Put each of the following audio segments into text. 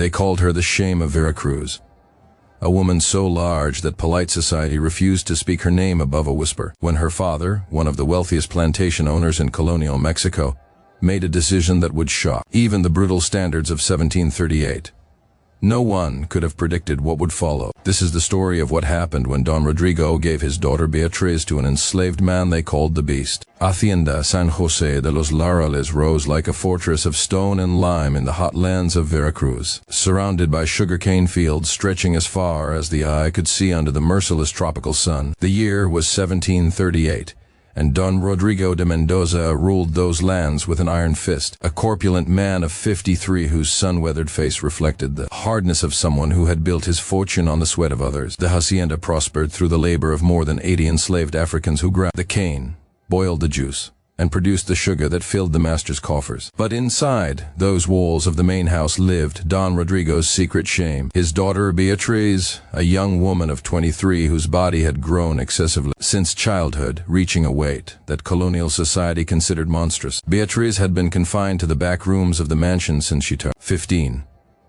They called her the shame of Veracruz. A woman so large that polite society refused to speak her name above a whisper. When her father, one of the wealthiest plantation owners in Colonial Mexico, made a decision that would shock even the brutal standards of 1738. No one could have predicted what would follow. This is the story of what happened when Don Rodrigo gave his daughter Beatriz to an enslaved man they called the Beast. Hacienda San Jose de los Laurales rose like a fortress of stone and lime in the hot lands of Veracruz, surrounded by sugarcane fields stretching as far as the eye could see under the merciless tropical sun. The year was 1738. And Don Rodrigo de Mendoza ruled those lands with an iron fist, a corpulent man of 53 whose sun-weathered face reflected the hardness of someone who had built his fortune on the sweat of others. The hacienda prospered through the labor of more than 80 enslaved Africans who grabbed the cane, boiled the juice, and produced the sugar that filled the master's coffers. But inside those walls of the main house lived Don Rodrigo's secret shame. His daughter Beatriz, a young woman of 23 whose body had grown excessively since childhood, reaching a weight that colonial society considered monstrous. Beatriz had been confined to the back rooms of the mansion since she turned 15,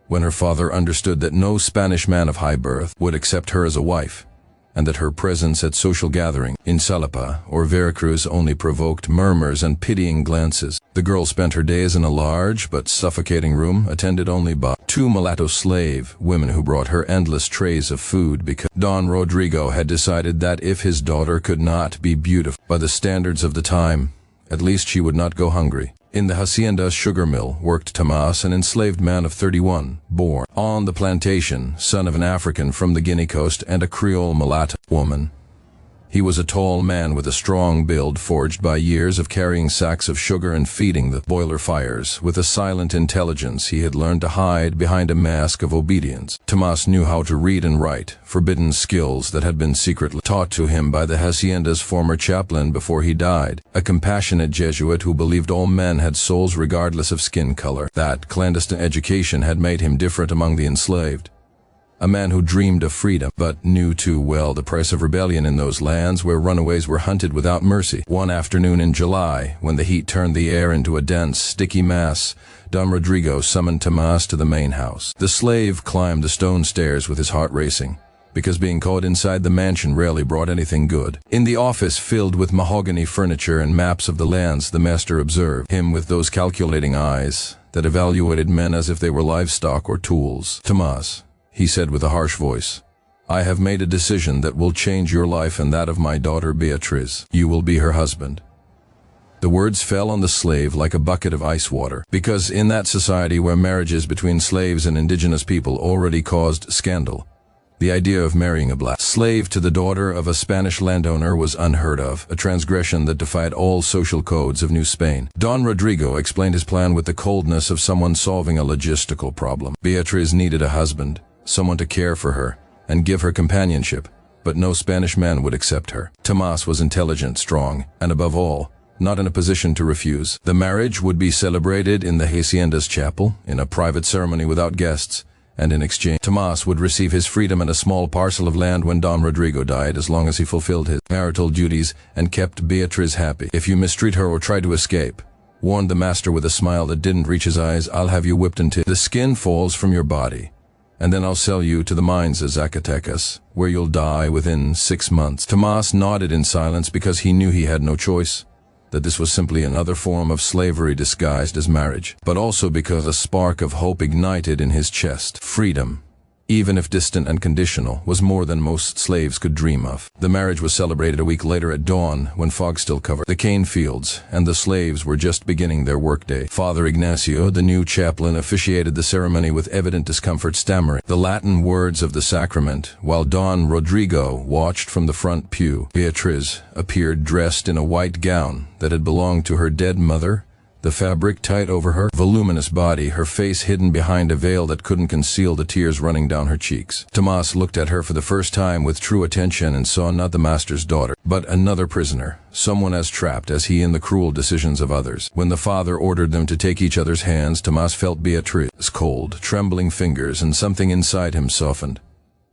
when her father understood that no Spanish man of high birth would accept her as a wife, and that her presence at social gathering in Jalapa or Veracruz only provoked murmurs and pitying glances. The girl spent her days in a large but suffocating room, attended only by 2 mulatto slave women who brought her endless trays of food because Don Rodrigo had decided that if his daughter could not be beautiful by the standards of the time, at least she would not go hungry. In the hacienda sugar mill worked Tomás, an enslaved man of 31, born on the plantation, son of an African from the Guinea coast and a Creole mulatto woman. He was a tall man with a strong build forged by years of carrying sacks of sugar and feeding the boiler fires. With a silent intelligence he had learned to hide behind a mask of obedience. Tomás knew how to read and write, forbidden skills that had been secretly taught to him by the hacienda's former chaplain before he died, a compassionate Jesuit who believed all men had souls regardless of skin color. That clandestine education had made him different among the enslaved. A man who dreamed of freedom, but knew too well the price of rebellion in those lands where runaways were hunted without mercy. One afternoon in July, when the heat turned the air into a dense, sticky mass, Don Rodrigo summoned Tomás to the main house. The slave climbed the stone stairs with his heart racing, because being caught inside the mansion rarely brought anything good. In the office filled with mahogany furniture and maps of the lands, the master observed him with those calculating eyes that evaluated men as if they were livestock or tools. "Tomás," he said with a harsh voice, "I have made a decision that will change your life and that of my daughter Beatriz. You will be her husband." The words fell on the slave like a bucket of ice water, because in that society where marriages between slaves and indigenous people already caused scandal, the idea of marrying a black slave to the daughter of a Spanish landowner was unheard of, a transgression that defied all social codes of New Spain. Don Rodrigo explained his plan with the coldness of someone solving a logistical problem. Beatriz needed a husband, someone to care for her and give her companionship, but no Spanish man would accept her. Tomás was intelligent, strong, and above all, not in a position to refuse. The marriage would be celebrated in the hacienda's chapel, in a private ceremony without guests, and in exchange, Tomás would receive his freedom and a small parcel of land when Don Rodrigo died, as long as he fulfilled his marital duties and kept Beatriz happy. "If you mistreat her or try to escape," warned the master with a smile that didn't reach his eyes, "I'll have you whipped until the skin falls from your body. And then I'll sell you to the mines of Zacatecas, where you'll die within 6 months." Tomás nodded in silence because he knew he had no choice, that this was simply another form of slavery disguised as marriage, but also because a spark of hope ignited in his chest. Freedom, even if distant and conditional, was more than most slaves could dream of. The marriage was celebrated a week later at dawn, when fog still covered the cane fields, and the slaves were just beginning their workday. Father Ignacio, the new chaplain, officiated the ceremony with evident discomfort, stammering the Latin words of the sacrament, while Don Rodrigo watched from the front pew. Beatriz appeared dressed in a white gown that had belonged to her dead mother, the fabric tight over her voluminous body, her face hidden behind a veil that couldn't conceal the tears running down her cheeks. Tomás looked at her for the first time with true attention and saw not the master's daughter, but another prisoner, someone as trapped as he in the cruel decisions of others. When the father ordered them to take each other's hands, Tomás felt Beatriz's cold, trembling fingers, and something inside him softened.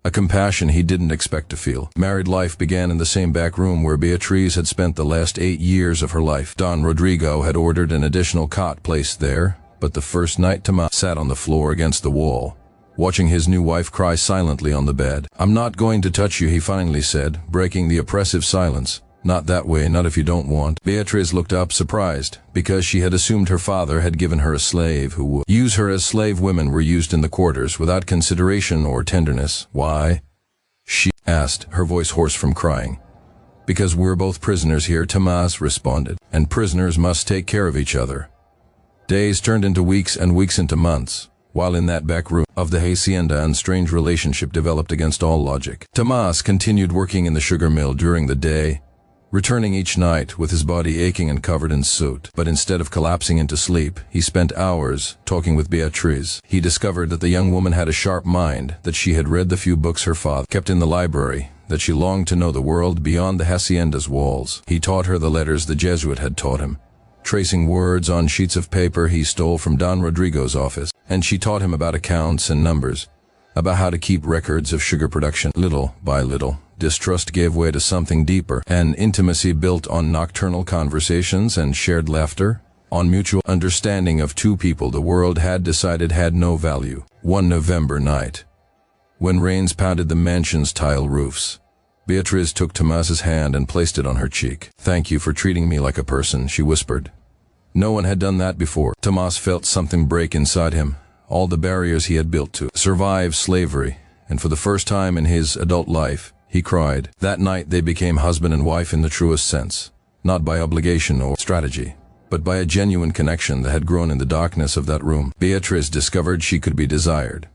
A compassion he didn't expect to feel. Married life began in the same back room where Beatriz had spent the last 8 years of her life. Don Rodrigo had ordered an additional cot placed there, but the first night Tomás sat on the floor against the wall, watching his new wife cry silently on the bed. "I'm not going to touch you," he finally said, breaking the oppressive silence. "Not that way, not if you don't want." Beatriz looked up surprised, because she had assumed her father had given her a slave who would use her as slave women were used in the quarters without consideration or tenderness. "Why?" she asked, her voice hoarse from crying. "Because we're both prisoners here," Tomás responded, "and prisoners must take care of each other." Days turned into weeks and weeks into months, while in that back room of the hacienda a strange relationship developed against all logic. Tomás continued working in the sugar mill during the day, returning each night with his body aching and covered in soot. But instead of collapsing into sleep, he spent hours talking with Beatriz. He discovered that the young woman had a sharp mind, that she had read the few books her father kept in the library, that she longed to know the world beyond the hacienda's walls. He taught her the letters the Jesuit had taught him, tracing words on sheets of paper he stole from Don Rodrigo's office, and she taught him about accounts and numbers, about how to keep records of sugar production. Little by little, distrust gave way to something deeper, an intimacy built on nocturnal conversations and shared laughter, on mutual understanding of two people the world had decided had no value. One November night, when rains pounded the mansion's tile roofs, Beatriz took Tomás's hand and placed it on her cheek. "Thank you for treating me like a person," she whispered. No one had done that before. Tomás felt something break inside him, all the barriers he had built to survive slavery, and for the first time in his adult life, he cried. That night they became husband and wife in the truest sense, not by obligation or strategy, but by a genuine connection that had grown in the darkness of that room. Beatriz discovered she could be desired,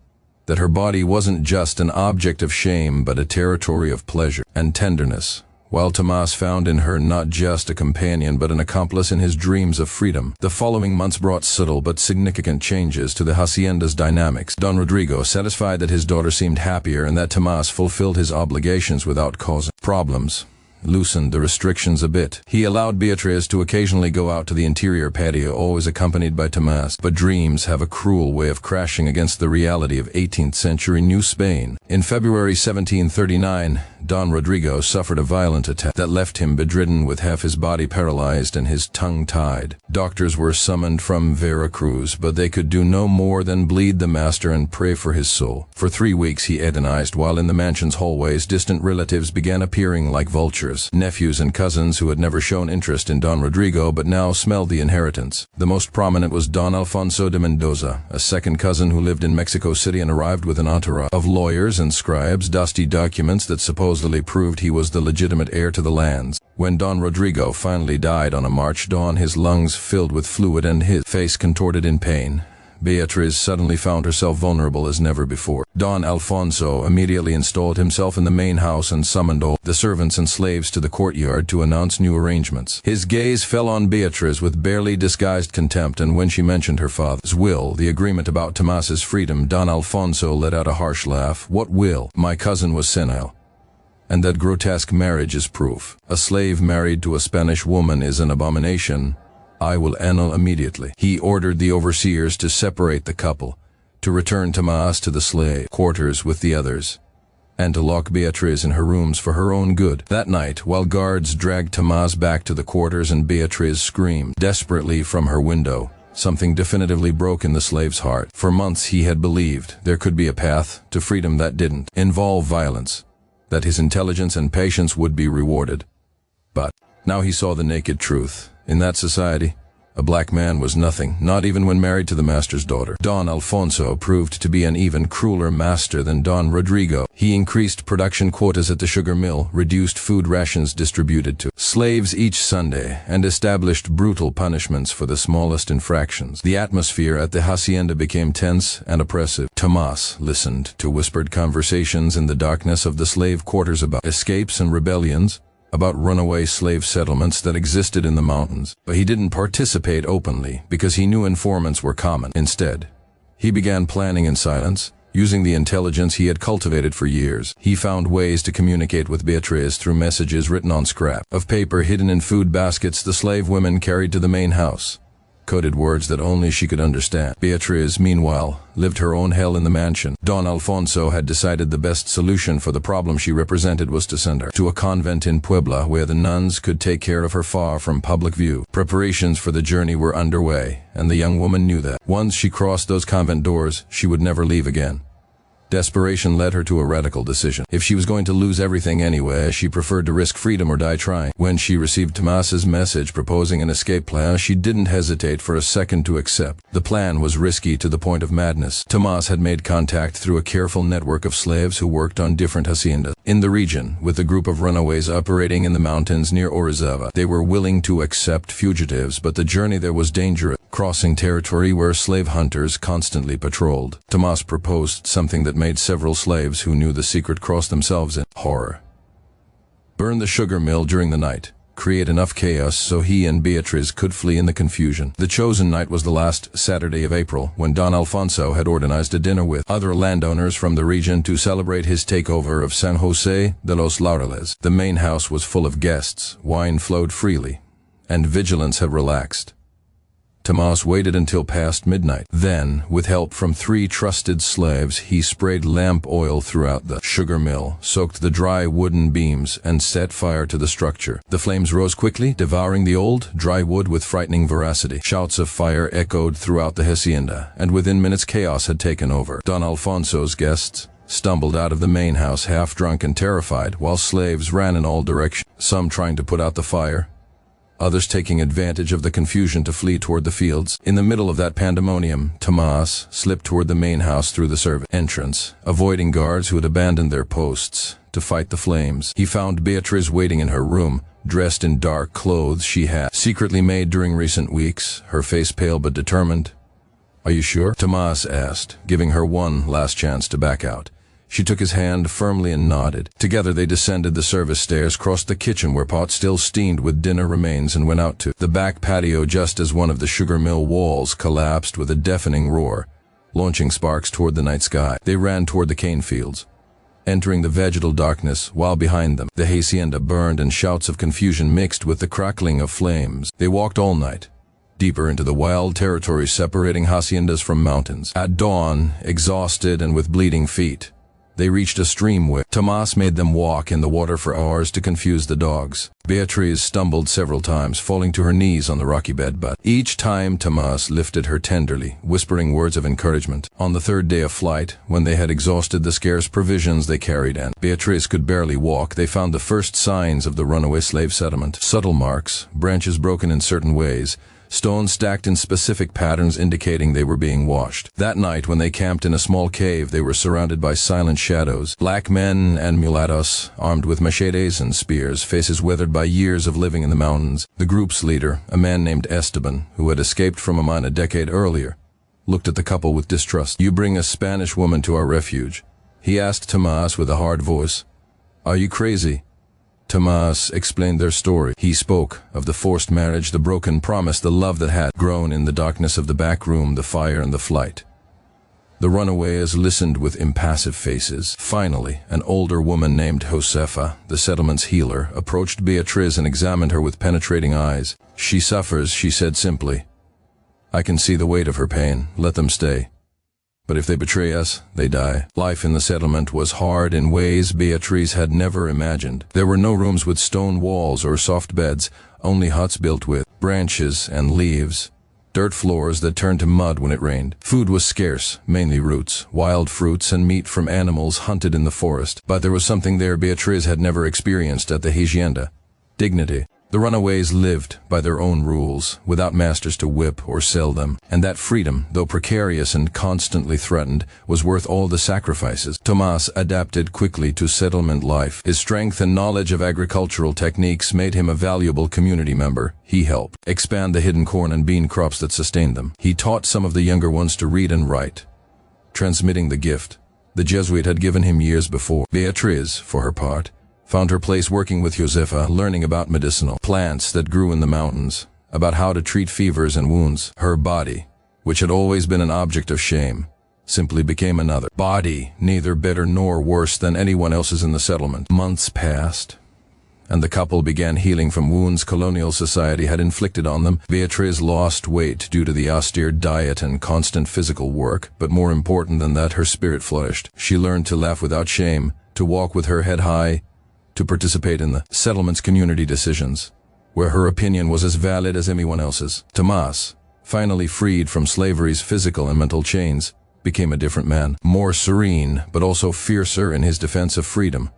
that her body wasn't just an object of shame but a territory of pleasure and tenderness, while Tomás found in her not just a companion but an accomplice in his dreams of freedom. The following months brought subtle but significant changes to the hacienda's dynamics. Don Rodrigo, satisfied that his daughter seemed happier and that Tomás fulfilled his obligations without causing problems, loosened the restrictions a bit. He allowed Beatriz to occasionally go out to the interior patio, always accompanied by Tomás. But dreams have a cruel way of crashing against the reality of 18th century New Spain. In February 1739, Don Rodrigo suffered a violent attack that left him bedridden with half his body paralyzed and his tongue tied. Doctors were summoned from Veracruz, but they could do no more than bleed the master and pray for his soul. For 3 weeks he agonized, while in the mansion's hallways distant relatives began appearing like vultures. Nephews and cousins who had never shown interest in Don Rodrigo but now smelled the inheritance. The most prominent was Don Alfonso de Mendoza, a second cousin who lived in Mexico City and arrived with an entourage of lawyers and scribes, dusty documents that supposedly proved he was the legitimate heir to the lands. When Don Rodrigo finally died on a March dawn, his lungs filled with fluid and his face contorted in pain, Beatriz suddenly found herself vulnerable as never before. Don Alfonso immediately installed himself in the main house and summoned all the servants and slaves to the courtyard to announce new arrangements. His gaze fell on Beatriz with barely disguised contempt, and when she mentioned her father's will, the agreement about Tomás's freedom, Don Alfonso let out a harsh laugh. "What will? My cousin was senile, and that grotesque marriage is proof. A slave married to a Spanish woman is an abomination. I will annul immediately." He ordered the overseers to separate the couple, to return Tomás to the slave quarters with the others, and to lock Beatriz in her rooms for her own good. That night, while guards dragged Tomás back to the quarters and Beatriz screamed desperately from her window, something definitively broke in the slave's heart. For months he had believed there could be a path to freedom that didn't involve violence, that his intelligence and patience would be rewarded. But now he saw the naked truth. In that society, a black man was nothing, not even when married to the master's daughter. Don Alfonso proved to be an even crueler master than Don Rodrigo. He increased production quotas at the sugar mill, reduced food rations distributed to slaves each Sunday, and established brutal punishments for the smallest infractions. The atmosphere at the hacienda became tense and oppressive. Tomás listened to whispered conversations in the darkness of the slave quarters about escapes and rebellions, about runaway slave settlements that existed in the mountains, but he didn't participate openly because he knew informants were common. Instead, he began planning in silence, using the intelligence he had cultivated for years. He found ways to communicate with Beatriz through messages written on scrap of paper hidden in food baskets the slave women carried to the main house, coded words that only she could understand. Beatriz, meanwhile, lived her own hell in the mansion. Don Alfonso had decided the best solution for the problem she represented was to send her to a convent in Puebla where the nuns could take care of her far from public view. Preparations for the journey were underway, and the young woman knew that once she crossed those convent doors, she would never leave again. Desperation led her to a radical decision. If she was going to lose everything anyway, she preferred to risk freedom or die trying. When she received Tomás's message proposing an escape plan, she didn't hesitate for a second to accept. The plan was risky to the point of madness. Tomás had made contact through a careful network of slaves who worked on different haciendas in the region, with a group of runaways operating in the mountains near Orizaba. They were willing to accept fugitives, but the journey there was dangerous, crossing territory where slave hunters constantly patrolled. Tomás proposed something that made several slaves who knew the secret cross themselves in horror. Burn the sugar mill during the night. Create enough chaos so he and Beatriz could flee in the confusion. The chosen night was the last Saturday of April, when Don Alfonso had organized a dinner with other landowners from the region to celebrate his takeover of San José de los Laureles. The main house was full of guests, wine flowed freely, and vigilance had relaxed. Tomás waited until past midnight. Then, with help from 3 trusted slaves, he sprayed lamp oil throughout the sugar mill, soaked the dry wooden beams, and set fire to the structure. The flames rose quickly, devouring the old, dry wood with frightening voracity. Shouts of fire echoed throughout the hacienda, and within minutes chaos had taken over. Don Alfonso's guests stumbled out of the main house half-drunk and terrified, while slaves ran in all directions, some trying to put out the fire, others taking advantage of the confusion to flee toward the fields. In the middle of that pandemonium, Tomás slipped toward the main house through the servant entrance, avoiding guards who had abandoned their posts to fight the flames. He found Beatriz waiting in her room, dressed in dark clothes she had secretly made during recent weeks, her face pale but determined. "Are you sure?" Tomás asked, giving her one last chance to back out. She took his hand firmly and nodded. Together they descended the service stairs, crossed the kitchen where pots still steamed with dinner remains, and went out to the back patio just as one of the sugar mill walls collapsed with a deafening roar, launching sparks toward the night sky. They ran toward the cane fields, entering the vegetal darkness, while behind them the hacienda burned and shouts of confusion mixed with the crackling of flames. They walked all night, deeper into the wild territory separating haciendas from mountains. At dawn, exhausted and with bleeding feet, they reached a stream where Tomás made them walk in the water for hours to confuse the dogs. Beatriz stumbled several times, falling to her knees on the rocky bed, but each time Tomás lifted her tenderly, whispering words of encouragement. On the 3rd day of flight, when they had exhausted the scarce provisions they carried and Beatriz could barely walk, they found the first signs of the runaway slave settlement. Subtle marks, branches broken in certain ways, stones stacked in specific patterns indicating they were being washed. That night, when they camped in a small cave, they were surrounded by silent shadows. Black men and mulattoes, armed with machetes and spears, faces weathered by years of living in the mountains. The group's leader, a man named Esteban, who had escaped from a mine a decade earlier, looked at the couple with distrust. "You bring a Spanish woman to our refuge?" he asked Tomás with a hard voice. "Are you crazy?" Tomás explained their story. He spoke of the forced marriage, the broken promise, the love that had grown in the darkness of the back room, the fire and the flight. The runaways listened with impassive faces. Finally, an older woman named Josefa, the settlement's healer, approached Beatriz and examined her with penetrating eyes. "She suffers," she said simply. "I can see the weight of her pain. Let them stay. But if they betray us, they die." Life in the settlement was hard in ways Beatriz had never imagined. There were no rooms with stone walls or soft beds, only huts built with branches and leaves, dirt floors that turned to mud when it rained. Food was scarce, mainly roots, wild fruits, and meat from animals hunted in the forest. But there was something there Beatriz had never experienced at the hacienda: dignity. The runaways lived by their own rules, without masters to whip or sell them, and that freedom, though precarious and constantly threatened, was worth all the sacrifices. Tomás adapted quickly to settlement life. His strength and knowledge of agricultural techniques made him a valuable community member. He helped expand the hidden corn and bean crops that sustained them. He taught some of the younger ones to read and write, transmitting the gift the Jesuit had given him years before. Beatriz, for her part, found her place working with Josefa, learning about medicinal plants that grew in the mountains, about how to treat fevers and wounds. Her body, which had always been an object of shame, simply became another body, neither better nor worse than anyone else's in the settlement. Months passed, and the couple began healing from wounds colonial society had inflicted on them. Beatriz lost weight due to the austere diet and constant physical work, but more important than that, her spirit flourished. She learned to laugh without shame, to walk with her head high, to participate in the settlement's community decisions, where her opinion was as valid as anyone else's. Tomás, finally freed from slavery's physical and mental chains, became a different man, more serene, but also fiercer in his defense of freedom.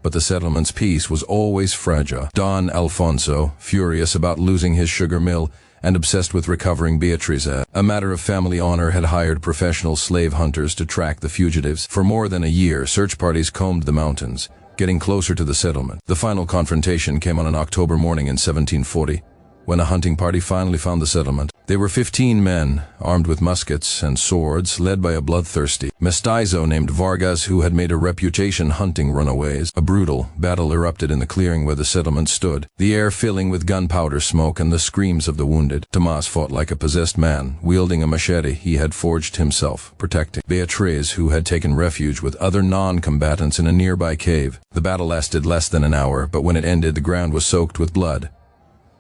But the settlement's peace was always fragile. Don Alfonso, furious about losing his sugar mill and obsessed with recovering Beatriz, a matter of family honor, had hired professional slave hunters to track the fugitives. For more than a year, search parties combed the mountains, getting closer to the settlement. The final confrontation came on an October morning in 1740, when a hunting party finally found the settlement. They were 15 men, armed with muskets and swords, led by a bloodthirsty mestizo named Vargas, who had made a reputation hunting runaways. A brutal battle erupted in the clearing where the settlement stood, the air filling with gunpowder smoke and the screams of the wounded. Tomás fought like a possessed man, wielding a machete he had forged himself, protecting Beatriz, who had taken refuge with other non-combatants in a nearby cave. The battle lasted less than an hour, but when it ended, the ground was soaked with blood.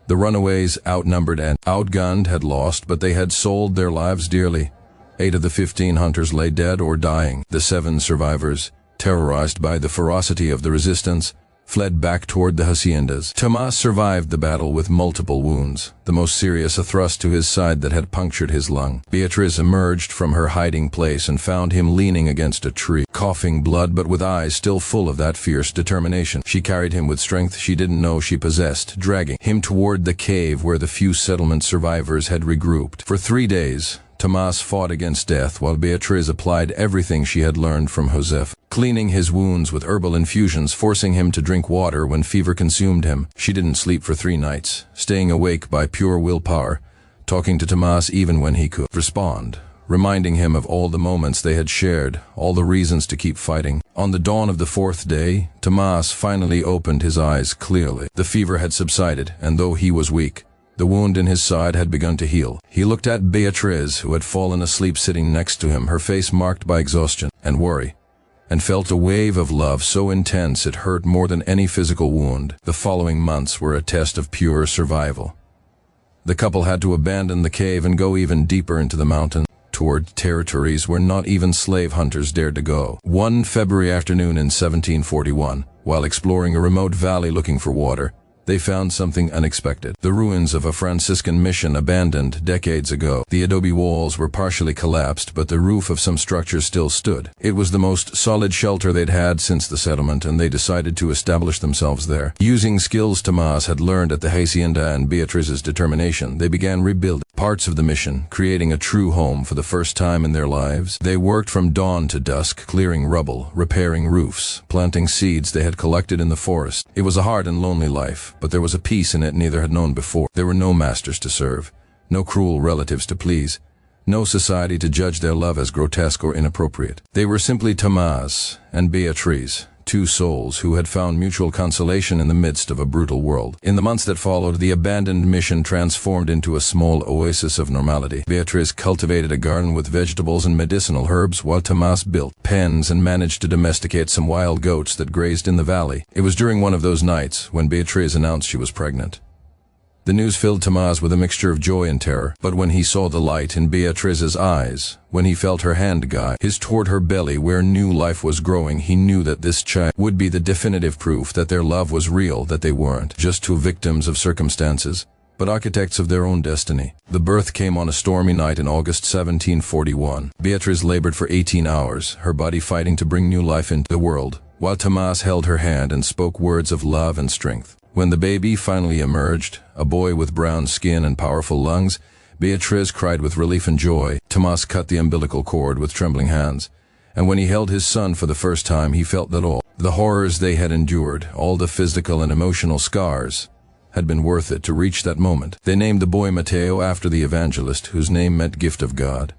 The runaways, outnumbered and outgunned, had lost, but they had sold their lives dearly. 8 of the 15 hunters lay dead or dying. The 7 survivors, terrorized by the ferocity of the resistance, fled back toward the haciendas. Tomás survived the battle with multiple wounds, the most serious a thrust to his side that had punctured his lung. Beatriz emerged from her hiding place and found him leaning against a tree, coughing blood but with eyes still full of that fierce determination. She carried him with strength she didn't know she possessed, dragging him toward the cave where the few settlement survivors had regrouped. For 3 days, Tomás fought against death while Beatriz applied everything she had learned from Joseph, cleaning his wounds with herbal infusions, forcing him to drink water when fever consumed him. She didn't sleep for 3 nights, staying awake by pure willpower, talking to Tomás even when he could respond, reminding him of all the moments they had shared, all the reasons to keep fighting. On the dawn of the 4th day, Tomás finally opened his eyes clearly. The fever had subsided, and though he was weak, the wound in his side had begun to heal. He looked at Beatriz, who had fallen asleep sitting next to him, her face marked by exhaustion and worry, and felt a wave of love so intense it hurt more than any physical wound. The following months were a test of pure survival. The couple had to abandon the cave and go even deeper into the mountain, toward territories where not even slave hunters dared to go. One February afternoon in 1741, while exploring a remote valley looking for water, they found something unexpected. The ruins of a Franciscan mission abandoned decades ago. The adobe walls were partially collapsed, but the roof of some structures still stood. It was the most solid shelter they'd had since the settlement, and they decided to establish themselves there. Using skills Tomás had learned at the hacienda and Beatriz's determination, they began rebuilding parts of the mission, creating a true home for the first time in their lives. They worked from dawn to dusk, clearing rubble, repairing roofs, planting seeds they had collected in the forest. It was a hard and lonely life, but there was a peace in it neither had known before. There were no masters to serve, no cruel relatives to please, no society to judge their love as grotesque or inappropriate. They were simply Tomás and Beatriz, 2 souls who had found mutual consolation in the midst of a brutal world. In the months that followed, the abandoned mission transformed into a small oasis of normality. Beatriz cultivated a garden with vegetables and medicinal herbs, while Tomás built pens and managed to domesticate some wild goats that grazed in the valley. It was during one of those nights when Beatriz announced she was pregnant. The news filled Tomás with a mixture of joy and terror, but when he saw the light in Beatriz's eyes, when he felt her hand guide his toward her belly where new life was growing, he knew that this child would be the definitive proof that their love was real, that they weren't just 2 victims of circumstances, but architects of their own destiny. The birth came on a stormy night in August 1741. Beatriz labored for 18 hours, her body fighting to bring new life into the world, while Tomás held her hand and spoke words of love and strength. When the baby finally emerged, a boy with brown skin and powerful lungs, Beatriz cried with relief and joy. Tomás cut the umbilical cord with trembling hands, and when he held his son for the first time, he felt that all the horrors they had endured, all the physical and emotional scars, had been worth it to reach that moment. They named the boy Mateo after the evangelist, whose name meant gift of God.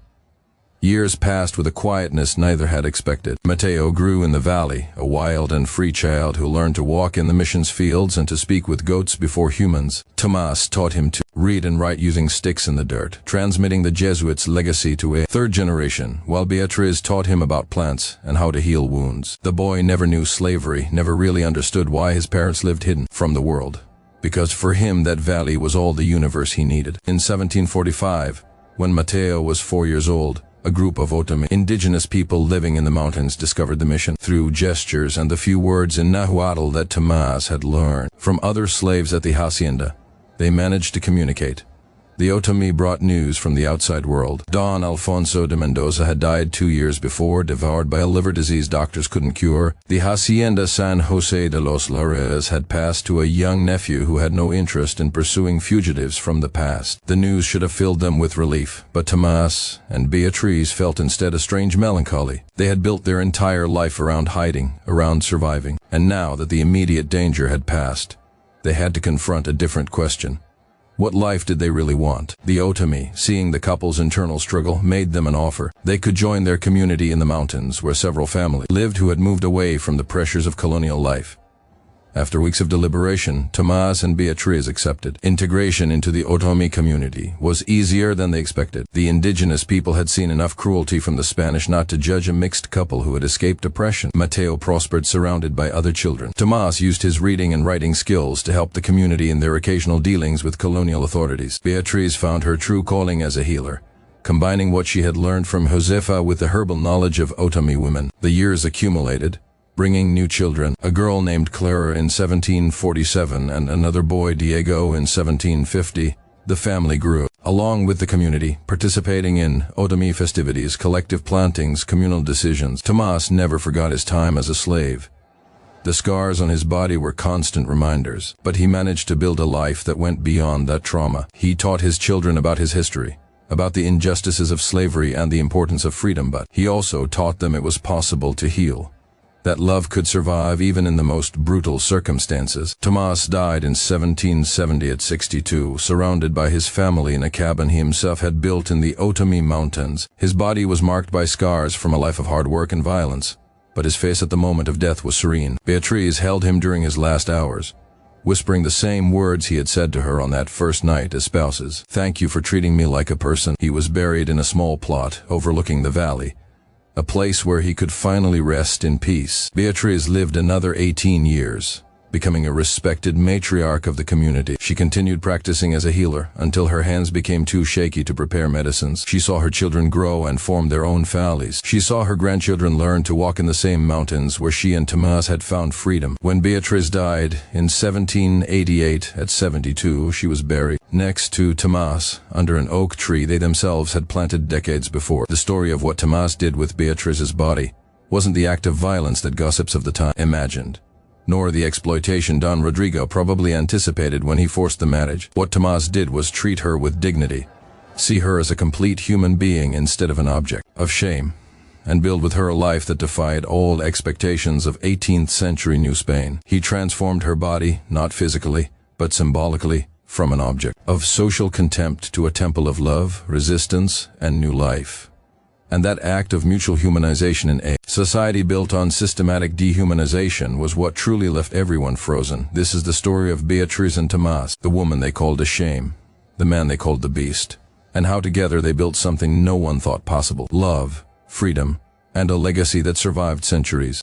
Years passed with a quietness neither had expected. Mateo grew in the valley, a wild and free child who learned to walk in the mission's fields and to speak with goats before humans. Tomás taught him to read and write using sticks in the dirt, transmitting the Jesuits' legacy to a 3rd generation, while Beatriz taught him about plants and how to heal wounds. The boy never knew slavery, never really understood why his parents lived hidden from the world, because for him that valley was all the universe he needed. In 1745, when Mateo was 4 years old, a group of Ottoman indigenous people living in the mountains discovered the mission. Through gestures and the few words in Nahuatl that Tomás had learned from other slaves at the hacienda, they managed to communicate. The Otomi brought news from the outside world. Don Alfonso de Mendoza had died 2 years before, devoured by a liver disease doctors couldn't cure. The Hacienda San Jose de los Lares had passed to a young nephew who had no interest in pursuing fugitives from the past. The news should have filled them with relief, but Tomás and Beatriz felt instead a strange melancholy. They had built their entire life around hiding, around surviving, and now that the immediate danger had passed, they had to confront a different question. What life did they really want? The Otomi, seeing the couple's internal struggle, made them an offer. They could join their community in the mountains where several families lived who had moved away from the pressures of colonial life. After weeks of deliberation, Tomás and Beatriz accepted. Integration into the Otomi community was easier than they expected. The indigenous people had seen enough cruelty from the Spanish not to judge a mixed couple who had escaped oppression. Mateo prospered surrounded by other children. Tomás used his reading and writing skills to help the community in their occasional dealings with colonial authorities. Beatriz found her true calling as a healer, combining what she had learned from Josefa with the herbal knowledge of Otomi women. The years accumulated, bringing new children, a girl named Clara in 1747 and another boy Diego in 1750. The family grew, along with the community, participating in Otomi festivities, collective plantings, communal decisions. Tomás never forgot his time as a slave. The scars on his body were constant reminders, but he managed to build a life that went beyond that trauma. He taught his children about his history, about the injustices of slavery and the importance of freedom, but he also taught them it was possible to heal, that love could survive even in the most brutal circumstances. Tomás died in 1770 at 62, surrounded by his family in a cabin he himself had built in the Otomi Mountains. His body was marked by scars from a life of hard work and violence, but his face at the moment of death was serene. Beatriz held him during his last hours, whispering the same words he had said to her on that first night as spouses. "Thank you for treating me like a person." He was buried in a small plot overlooking the valley, a place where he could finally rest in peace. Beatriz lived another 18 years, becoming a respected matriarch of the community. She continued practicing as a healer until her hands became too shaky to prepare medicines. She saw her children grow and form their own families. She saw her grandchildren learn to walk in the same mountains where she and Tomás had found freedom. When Beatriz died in 1788 at 72, she was buried next to Tomás under an oak tree they themselves had planted decades before. The story of what Tomás did with Beatriz's body wasn't the act of violence that gossips of the time imagined, nor the exploitation Don Rodrigo probably anticipated when he forced the marriage. What Tomás did was treat her with dignity, see her as a complete human being instead of an object of shame, and build with her a life that defied all expectations of 18th century New Spain. He transformed her body, not physically, but symbolically, from an object of social contempt to a temple of love, resistance, and new life. And that act of mutual humanization in a society built on systematic dehumanization was what truly left everyone frozen. This is the story of Beatriz and Tomás, the woman they called a shame, the man they called the beast, and how together they built something no one thought possible: love, freedom, and a legacy that survived centuries.